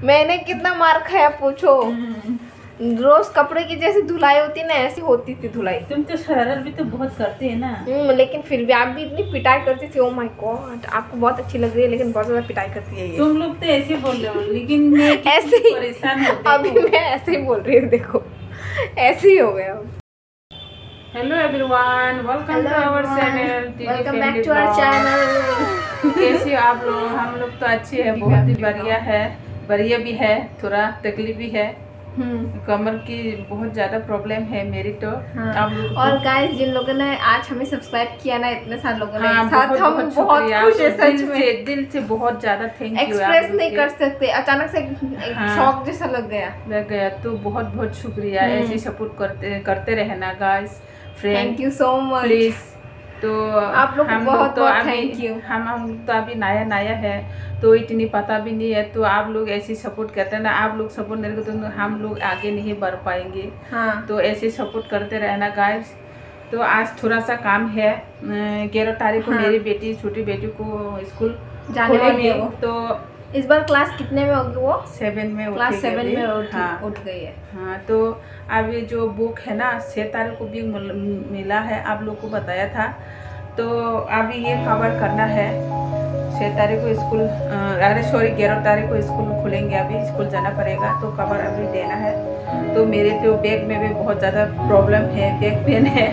मैंने कितना मार खाया पूछो। रोज कपड़े की जैसी धुलाई होती ना ऐसी होती थी धुलाई। तुम तो शरारत भी तो बहुत करते हैं ना। लेकिन फिर भी आप भी इतनी पिटाई करती थी। ओ माय गॉड, आपको बहुत अच्छी लग रही है लेकिन बहुत ज्यादा पिटाई करती है ये। तुम लोग तो ऐसे बोल रहे हो लेकिन मैं ऐसे ही परेशान होती अभी मैं ऐसे ही बोल रही हूँ, देखो ऐसे ही हो गया। Hello everyone, welcome to our channel, welcome back to our channel. कैसे हो आप लोग? हम लोग तो अच्छे हैं, बहुत ही बढ़िया है। बढ़िया भी है, थोड़ा तकलीफ भी है। कमर की बहुत ज्यादा प्रॉब्लम है मेरी तो। हाँ। आप लोग और गाइस जिन लोगों ने आज हमें सब्सक्राइब किया ना, इतने सारे लोगों ने हाँ, साथ हम बहुत खुश है सच में। दिल से बहुत ज्यादा थैंक यू। एक्सप्रेस नहीं कर सकते, अचानक से एक शॉक जैसा लग गया तो बहुत बहुत शुक्रिया। ऐसे सपोर्ट करते रहना guys, friend. Thank you so much please. तो आप लोग को बहुत बहुत थैंक यू। हम तो अभी नया है तो इतनी पता भी नहीं है, तो आप लोग ऐसे सपोर्ट करते हैं ना। आप लोग सपोर्ट नहीं करते तो हम लोग आगे नहीं बढ़ पाएंगे। हाँ। तो ऐसे सपोर्ट करते रहना गाइस। तो आज थोड़ा सा काम है। 11 तारीख को मेरी बेटी, छोटी बेटी को स्कूल जाने वाली है। तो इस बार क्लास कितने में होगी वो? 7 में। क्लास 7 में उठ गई है। हाँ, तो अब ये जो बुक है ना 6 तारीख को भी मिला है, आप लोग को बताया था। तो अभी ये कवर करना है। 6 तारीख को स्कूल, अरे सॉरी 11 तारीख को स्कूल खुलेंगे, अभी स्कूल जाना पड़ेगा तो कवर अभी देना है। तो मेरे तो बैग में भी बहुत ज़्यादा प्रॉब्लम है, बैक पेन है।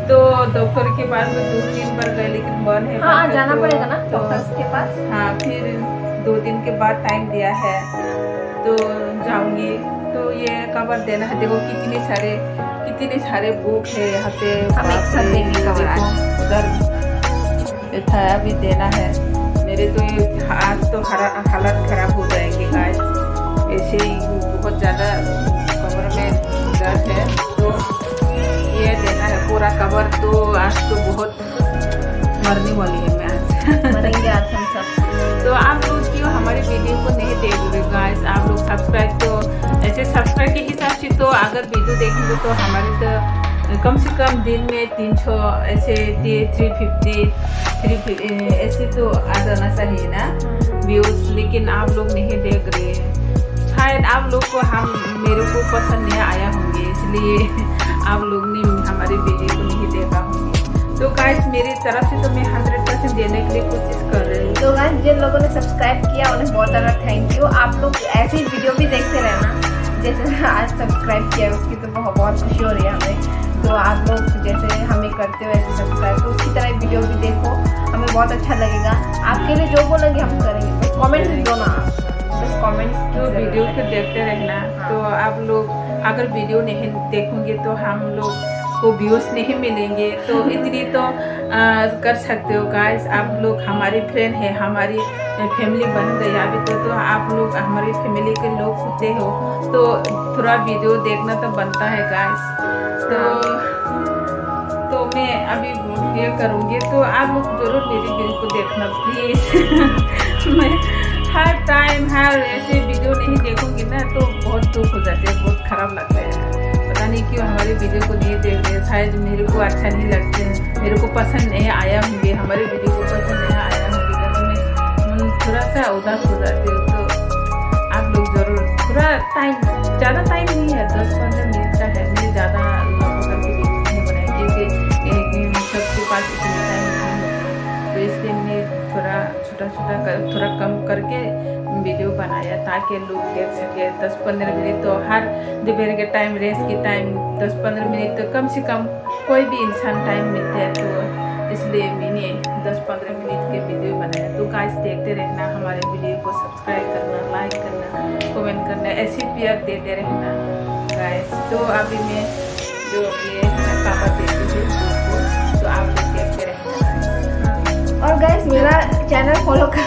तो डॉक्टर के पास में 2-3 बार गए लेकिन बंद है। हाँ, जाना पड़ेगा ना डॉक्टर के पास। हाँ, फिर 2 दिन के बाद टाइम दिया है तो जाऊंगी। तो ये कवर देना है। देखो कितने सारे बुक है यहाँ पे। हम एक साथ देंगे कवर आज। उधर था अभी देना है। मेरे तो ये आज तो हालत खराब हो जाएंगे गाइस। ऐसे ही बहुत ज़्यादा कमर में दर्द है तो ये देना है पूरा कवर। तो आज तो बहुत मरने वाली है मैं आज। मरेंगे आज हम सब। तो आप लोग क्यों हमारी वीडियो को नहीं देख रहे गाइस? आप लोग सब्सक्राइब, तो ऐसे सब्सक्राइब के हिसाब से तो अगर वीडियो देखेंगे तो हमारे तो कम से कम दिन में 300 ऐसे 350 ऐसे तो आ जाना चाहिए ना व्यूज। लेकिन आप लोग नहीं देख रहे हैं। शायद आप लोग को मेरे को पसंद नहीं आया होंगे, इसलिए आप लोग ने हमारी वीडियो को नहीं देखा होंगे। तो गाइस मेरी तरफ से तो मैं 100% देने के लिए कोशिश कर रही हूँ। तो गाइस जिन लोगों ने सब्सक्राइब किया उन्हें बहुत ज़्यादा थैंक यू। आप लोग ऐसी वीडियो भी देखते रहना, जैसे आज सब्सक्राइब किया उसकी तो बहुत खुशी हो रही है हमें। तो आप लोग जैसे हमें करते हो ऐसे सब्सक्राइब, तो उसी तरह वीडियो भी देखो, हमें बहुत अच्छा लगेगा। आपके लिए जो बोलेंगे हम करेंगे, बस कॉमेंट दो ना, बस कॉमेंट्स। तो वीडियो को देखते रहना। तो आप लोग अगर वीडियो नहीं देखोगे तो हम लोग को व्यूज नहीं मिलेंगे। तो इतनी तो कर सकते हो गाइस। आप लोग हमारी फ्रेंड है, हमारी फैमिली बन गई अभी तो आप लोग हमारी फैमिली के लोग होते हो तो थोड़ा वीडियो देखना तो बनता है गाइस। तो मैं अभी ये करूँगी तो आप लोग जरूर मेरी वीडियो को देखना प्लीज़। मैं हर टाइम हर ऐसे वीडियो नहीं देखूँगी ना तो बहुत दुख हो जाते हैं, बहुत खराब लगता है। पता नहीं क्यों हमारी वीडियो को नहीं देख रहे, शायद मेरे को अच्छा नहीं लगते हैं, मेरे को पसंद नहीं आया होंगे, हमारे वीडियो को पसंद नहीं आया होंगे तो मैं थोड़ा सा उदास हो जाती हूँ। तो आप लोग ज़रूर थोड़ा टाइम, ज़्यादा टाइम नहीं है, 10-15 मिनट का है। मैं ज़्यादा लंबा करके वीडियो नहीं बनाई क्योंकि सबके पास इतना टाइम नहीं है। तो इसलिए मैं थोड़ा थोड़ा कम करके वीडियो बनाया ताकि लोग देख सके। 10-15 मिनट तो हर दोपहर के टाइम, रेस्ट के टाइम 10-15 मिनट तो कम से कम कोई भी इंसान टाइम मिलता है। तो इसलिए मैंने 10-15 मिनट के वीडियो बनाया। तो गाइस देखते रहना हमारे वीडियो को, सब्सक्राइब करना, लाइक करना, कमेंट करना, ऐसे प्यार देते रहना गाइस। तो अभी मैं जो ये पापा देती हूँ तो आप लोग देखते रहना। और गाइस मेरा चैनल फॉलो कर,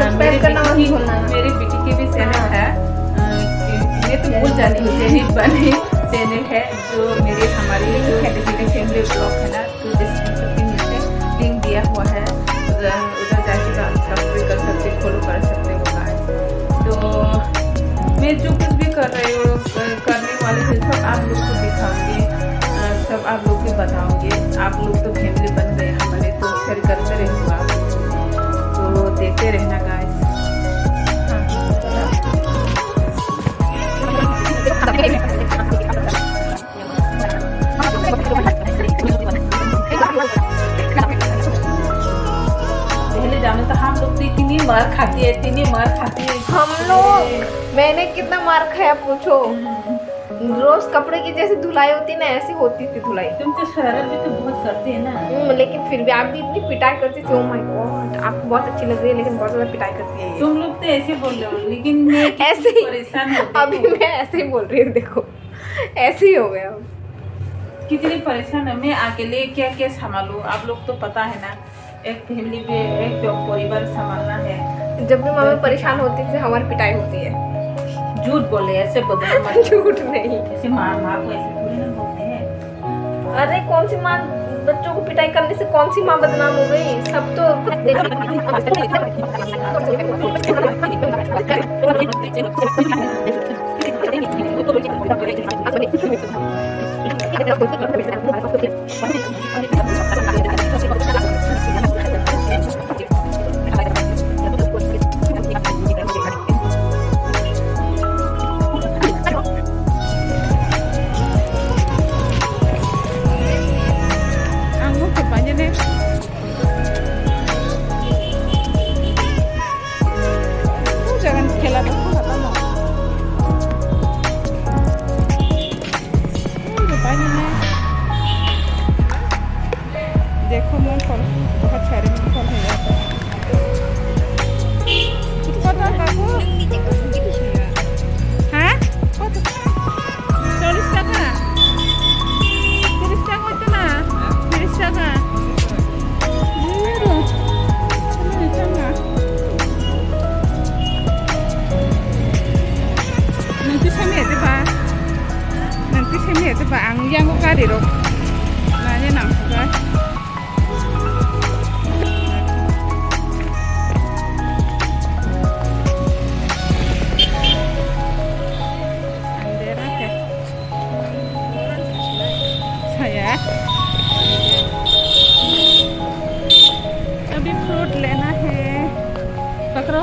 सब्सक्राइब करना मत भूलना। मेरी बेटी की भी चैनल है, मैं तो भूल जाती हूँ, चैनल है जो मेरी हमारी फैमिली ब्लॉग है ना, तो डिस्क्रिप्शन में लिंक दिया हुआ है, उधर जाके सब्सक्राइब कर सकते, फॉलो कर सकते हो गाइस। तो मैं जो कुछ भी कर रही हूँ करने वाले थे सब आप लोग को दिखाऊंगी, सब आप लोग को बताऊंगी। आप लोग तो फैमिली बन गए हमारे, तो शेयर करते रहूँगा। तो देखते रहना गाइस। हम लोग मैंने कितना मार खाया पूछो। रोज कपड़े की जैसे धुलाई होती ना ऐसी होती थी धुलाई। तुम तो शरारत भी तो बहुत करते हैं ना। लेकिन फिर भी आप भी इतनी पिटाई करती थी। ओह माय गॉड, आपको बहुत अच्छी लग रही है लेकिन बहुत ज्यादा पिटाई करती है ये। तुम लोग तो ऐसे बोल रहे हो लेकिन मैं ऐसे ही परेशान होती अभी मैं ऐसे ही बोल रही हूँ, देखो ऐसे ही हो गया। कितनी परेशान है मैं अकेले, क्या क्या संभालूं। आप लोग तो पता है ना, एक फैमिली पे एक परिवार संभालना है। जब भी मम्मी परेशान होती है हमारी पिटाई होती है। झूठ बोले ऐसे बदल झूठ नहीं, ऐसे माँ को ऐसे थोड़ी ना बोलते हैं। अरे कौन सी माँ, बच्चों को पिटाई करने से कौन सी माँ बदनाम हो गई? सब तो देखो मूंगफल बहुत सारे मूंगफल है यहाँ पर। हाँ 40 টাকা 30 টাকা হতো না 30 টাকা nanti saya lihat ba ang yang ko kari ro nanya nang ka saya अभी फ्रूट लेना है पकड़ो।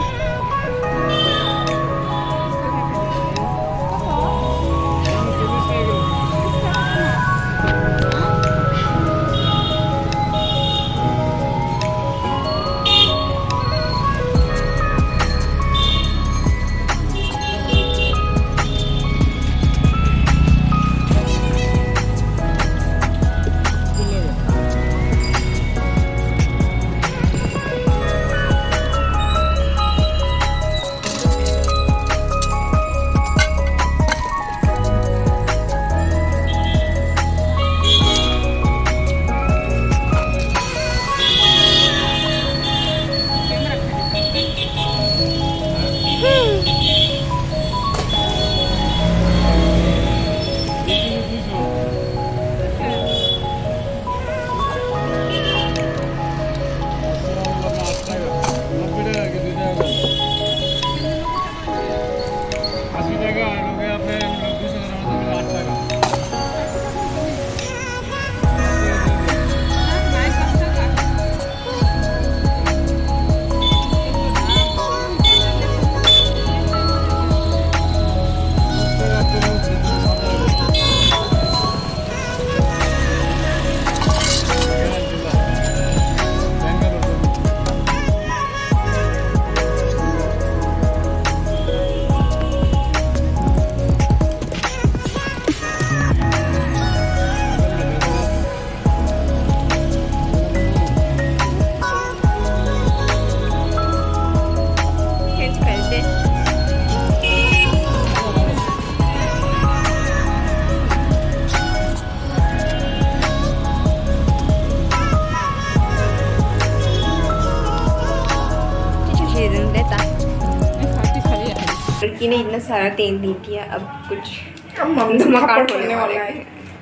लड़की ने इतना सारा तेल दे दिया, अब कुछ धमाका होने वाला है।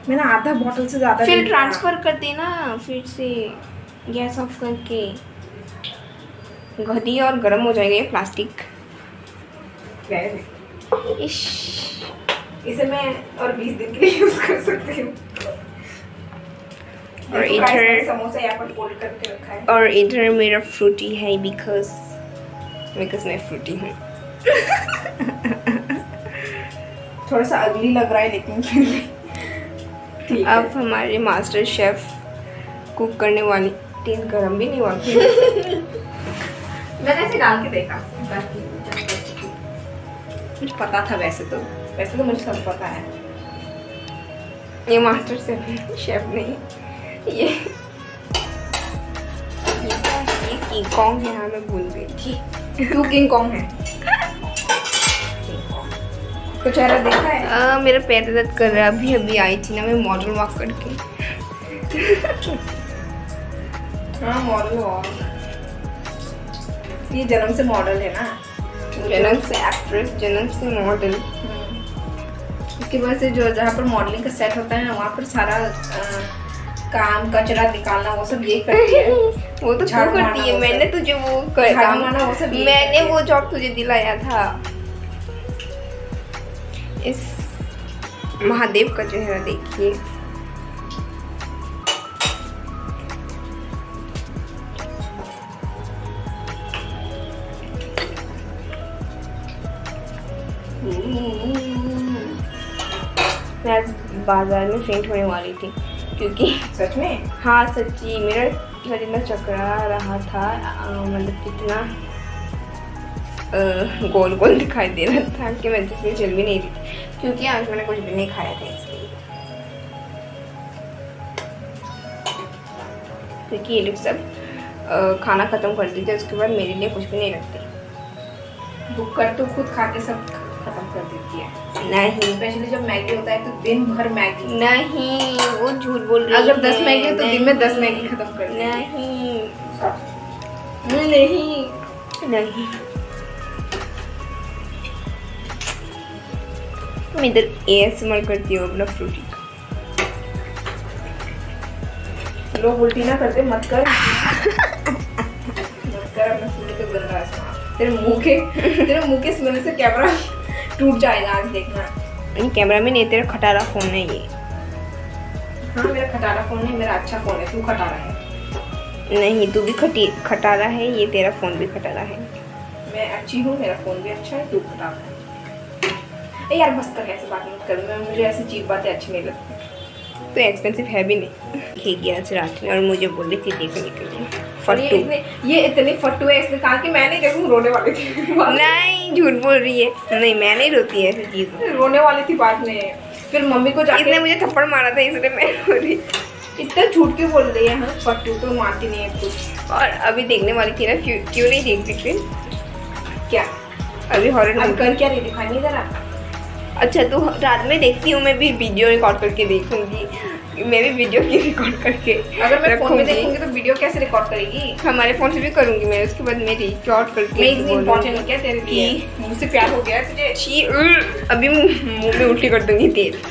मैंने आधा बोतल से ज़्यादा फिर ट्रांसफ़र कर देना, फिर से गैस ऑफ करके घदी और गर्म हो जाएगा ये प्लास्टिक। इसे मैं और 20 दिन के लिए यूज़ कर सकती हूँ। और इधर समोसा यहाँ पर फोल्ड करके रखा है। और इधर मेरा फ्रूटी है बिकॉज मैं फ्रूटी हूँ। थोड़ा सा अगली लग रहा है लेकिन फिर भी अब हमारे मास्टर शेफ कुक करने वाली। तेल गरम भी नहीं हुआ मैंने ऐसे डाल के देखा मुझे पता था वैसे तो मुझे सब पता है। ये मास्टर शेफ नहीं, ये किंग कॉन्ग है। हाँ मैं भूल गई थी, तू किंग कॉन्ग है। तो चेहरा देखा है? मेरा पैर दर्द कर रहा है। अभी आई थी ना मैं मॉडल वॉक करके। हाँ मॉडल वॉक, ये जन्म से मॉडल है ना, जन्म से एक्ट्रेस, जन्म से मॉडल। इसकी वजह से जो जहाँ पर मॉडलिंग का सेट होता है ना वहाँ पर सारा काम कचरा निकालना वो सब ये करती है। वो तो क्यों करती है? मैंने तुझे वो मैंने वो जॉब तुझे दिलाया था। इस महादेव का चेहरा देखिए। मैं आज बाजार में फेंट होने वाली थी क्योंकि सच में, हाँ सच्ची, मेरा सर इतना चकरा रहा था, मतलब कितना गोल गोल दिखाई दे रहा था कि मैं जिसमें चल भी नहीं रही थी क्योंकि आज मैंने कुछ भी नहीं खाया था इसलिए। क्योंकि ये लोग सब खाना खत्म कर देते उसके बाद मेरे लिए कुछ भी नहीं रखते। बुक कर तो खुद खा के सब खत्म कर देती है। नहीं, स्पेशली जब मैगी होता है तो दिन भर मैगी। नहीं, वो झूठ बोल रही है। अगर 10 मैगी है तो दिन में 10 मैगी खत्म कर देती है। नहीं नहीं, मैं इधर ASMR करती हूँ अपना फ्रूटी का। लोग उल्टी ना करते, मत कर मत कर, अपना फ्रूटी तो गंदा है। तेरे मुंह के स्मेल से कैमरा टूट जाएगा आज, देखना। कैमरा में नहीं, तेरा खटारा फोन है ये। हाँ मेरा खटारा फोन है, मेरा अच्छा फोन है, तू खटारा है। नहीं, तू भी खटारा है, ये तेरा फोन भी खटारा है। मैं अच्छी हूँ, मेरा फोन भी अच्छा है, तू खटारा है। यार बस कर, ऐसे बात मत कर, मुझे ऐसी चीज बातें अच्छी नहीं लगती। तो एक्सपेंसिव है भी नहीं। खेगी आज रात में और मुझे बोल रही थी देखने के लिए फट्टू। ये इतनी फट्टू है इसने कहा कि मैं नहीं देखूँ, रोने वाली थी। नहीं झूठ बोल रही है, नहीं मैं नहीं रोती है ऐसी चीज, रोने वाली थी बाद में। फिर मम्मी को जाके इसने मुझे थप्पड़ मारा था इसलिए मैं रो रही। इतना झूठ क्यों बोल रही है? हाँ फट्टू तो मारती नहीं है कुछ। और अभी देखने वाली थी ना, क्यों नहीं देखती फिर? क्या अभी हॉरर अब कर क्या नहीं दिखाई नहीं जरा? अच्छा तो रात में देखती हूँ, मैं भी वीडियो रिकॉर्ड करके देखूंगी। मैं भी वीडियो की रिकॉर्ड करके, अगर मैं फोन में देखूंगी तो वीडियो कैसे रिकॉर्ड करेगी? हमारे फोन से भी करूंगी मैं, उसके बाद मैं रिकॉर्ड करके। इम्पोर्टेंट है क्या तेरे लिए? मुझसे प्यार हो गया तुझे? अभी मुंह में उल्टी कर दूंगी तेल।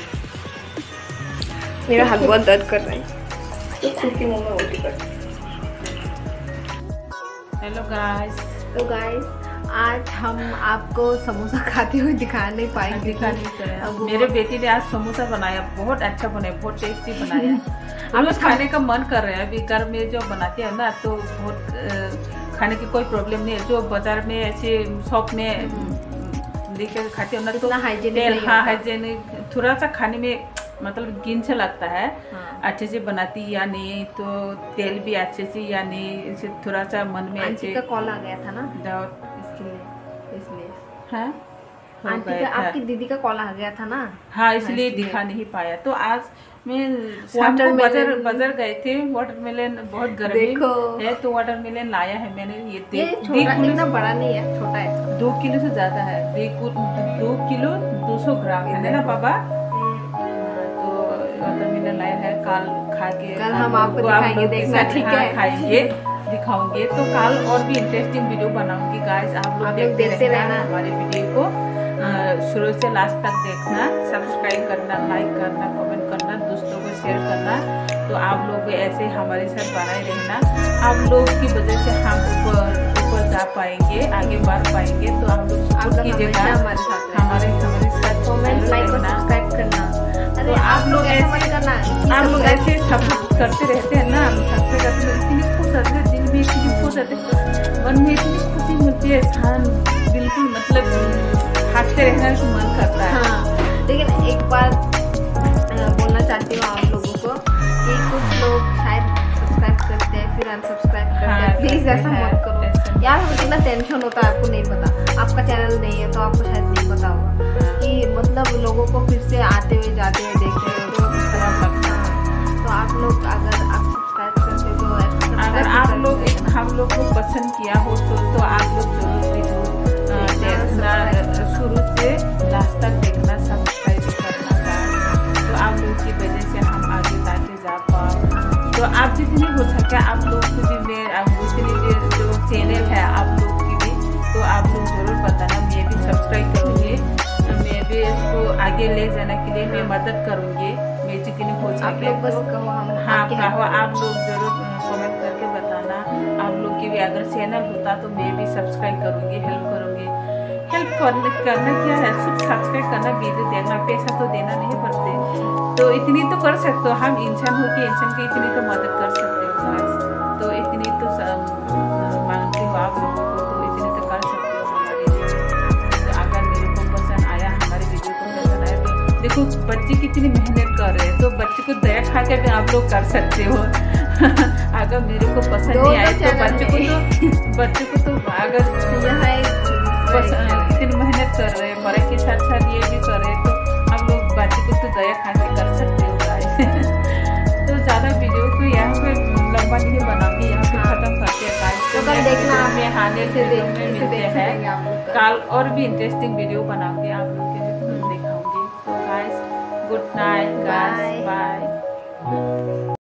मेरा हाथ बहुत दर्द कर रहा है तो खुद के मुंह में उल्टी कर। हेलो गाइस, तो गाइस आज हम आपको समोसा खाते हुए दिखा नहीं पाएंगे। मेरे बेटी ने आज समोसा बनाया, बहुत अच्छा बनाया, बहुत टेस्टी बनाया। हम लोग खाने का मन कर रहे हैं। अभी घर में जो बनाते हैं ना तो बहुत खाने की कोई प्रॉब्लम नहीं है। जो बाजार में ऐसे शॉप में लेकर खाते हैं ना तो हाइजीनिक, हाँ हाइजीनिक, थोड़ा सा खाने में मतलब गिन से लगता है। हाँ। अच्छे से बनाती या नहीं, तो तेल भी अच्छे से या नहीं, इसे थोड़ा सा मन में ऐसे। कॉल आ गया था ना डाउट इसलिए। हाँ आंटी का, आपकी दीदी का कॉल आ गया था ना। हाँ इसलिए दिखा नहीं पाया। तो आज मैं बाजार गए थे, वाटरमेलन बहुत गर्मी है तो वाटरमेलन लाया है मैंने। ये इतना बड़ा नहीं है, छोटा है, 2 किलो से ज्यादा है। 2 किलो 200 ग्राम है ना पापा? तो वाटरमेलन लाया है, कल खा के कल हम आपको दिखाएंगे, देखना ठीक है? खाएंगे, दिखाऊंगे। तो कल और भी इंटरेस्टिंग वीडियो बनाऊंगी गाइस, आप लोग देखते रहना हमारे वीडियो को, शुरू से लास्ट तक देखना, सब्सक्राइब करना, लाइक करना, कमेंट करना, दोस्तों को शेयर करना। तो आप लोग ऐसे हमारे साथ बनाए रहना। आप लोग की वजह से हम ऊपर जा पाएंगे, आगे बढ़ पाएंगे। तो आप लोग सपोर्ट कीजिएगा हमारे साथ, हमारे साथ कमेंट, लाइक और सब्सक्राइब करना। तो आप लोग ऐसे सपोर्ट करते रहते हैं ना, सब्सक्राइब करते हैं, इतनी खुश रहते हैं, दिल भी इतनी खुश रहते हैं, मन में इतनी खुशी मिलती है, शान बिल्कुल मतलब हंसते रहना का मन करता है। हाँ लेकिन एक बार बोलना चाहती हूँ आप लोगों को कि कुछ लोग शायद सब्सक्राइब करते हैं फिर अनसब्सक्राइब करते हैं। प्लीज ऐसा मत करो यार, हमें कितना टेंशन होता है, आपको नहीं पता। आपका चैनल नहीं है तो आपको शायद नहीं पता होगा। आते हैं देखते हैं तो खराब लगता है। तो आप लोग अगर आप सब्सक्राइब करते तो अगर आप लोग हम लोग को पसंद किया हो तो आप लोग जरूर वीडियो देखना, शुरू से लास्ट तक देखना, सब्सक्राइब करना। तो आप लोग की वजह से हम आगे ताकि जा पाओ। तो आप जितनी हो सके आप लोग को भी मेरे जो चैनल है आप लोग की भी, तो आप लोग जरूर बताना। मैं भी सब्सक्राइब करूँगी, मैं भी इसको आगे ले जाने के लिए मैं मदद करूँगी, मैं जितनी हो सके। आप बस कहो, हाँ कहो, आप लोग जरूर कमेंट करके बताना। आप लोग की भी अगर चैनल होता तो मैं भी सब्सक्राइब करूँगी, हेल्प करूँगी। हेल्प करना क्या है, सिर्फ सब्सक्राइब करना, वीडियो देखना, पैसा तो देना नहीं पड़ते। तो इतनी तो कर सकते हो, हम इंसान हो के इंसान की इतनी तो मदद कर सकते हो गाइस। तो इतनी तो मांगती हो आप लोगों को, तो इतनी तो कर सकते हो हमारे लिए। तो अगर मेरे को पसंद आया, हमारे वीडियो को पसंद आया, तो देखो बच्चे कितनी मेहनत कर रहे हैं, तो बच्चे को दया खा के भी आप लोग कर सकते हो। अगर मेरे को पसंद नहीं आए तो बच्चे को तो अगर कितनी मेहनत कर रहे हैं, पढ़ाई के साथ साथ ये भी कर रहे हैं, तो हम लोग बच्चे को तो दया खा के कर सकते हो गाइस। तो ज़्यादा वीडियो को यहाँ पे लंबा नहीं बनाऊंगी, यहाँ पे खत्म करते हैं गाइस। तो कल देखना हमें आने से मिलते हैं कल, और भी इंटरेस्टिंग वीडियो बनाऊंगी आप लोग के लिए दिखाऊंगी। तो guys good night guys, bye.